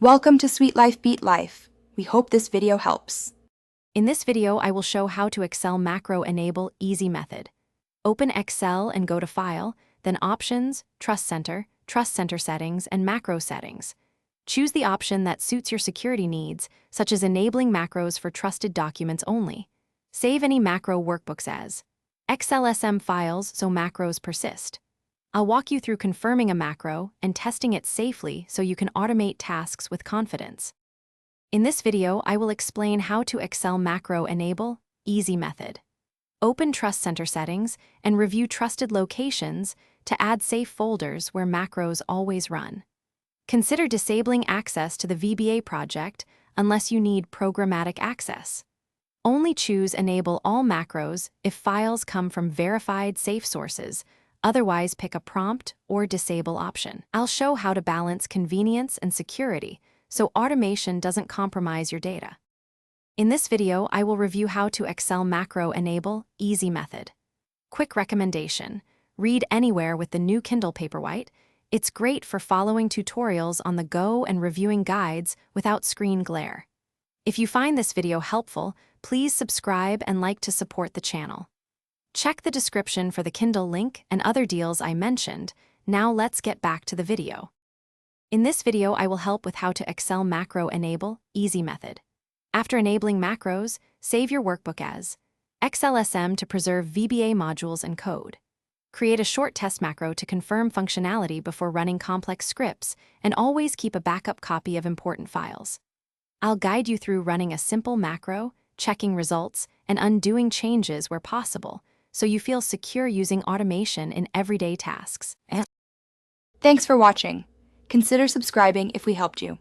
Welcome to Sweet Life Beat Life. We hope this video helps. In this video, I will show how to Excel macro enable easy method. Open Excel and go to File, then Options, Trust Center settings, and Macro settings. Choose the option that suits your security needs, such as enabling macros for trusted documents only. Save any macro workbooks as XLSM files so macros persist. I'll walk you through confirming a macro and testing it safely so you can automate tasks with confidence. In this video, I will explain how to Excel macro enable easy method. Open Trust Center settings and review trusted locations to add safe folders where macros always run. Consider disabling access to the VBA project unless you need programmatic access. Only choose Enable all macros if files come from verified safe sources. Otherwise, pick a prompt or disable option. I'll show how to balance convenience and security so automation doesn't compromise your data. In this video, I will review how to Excel macro enable easy method. Quick recommendation: read anywhere with the new Kindle Paperwhite. It's great for following tutorials on the go and reviewing guides without screen glare. If you find this video helpful, please subscribe and like to support the channel. Check the description for the Kindle link and other deals I mentioned. Now let's get back to the video. In this video, I will help with how to Excel macro enable easy method. After enabling macros, save your workbook as XLSM to preserve VBA modules and code. Create a short test macro to confirm functionality before running complex scripts, and always keep a backup copy of important files. I'll guide you through running a simple macro, checking results, and undoing changes where possible, so you feel secure using automation in everyday tasks. Thanks for watching. Consider subscribing if we helped you.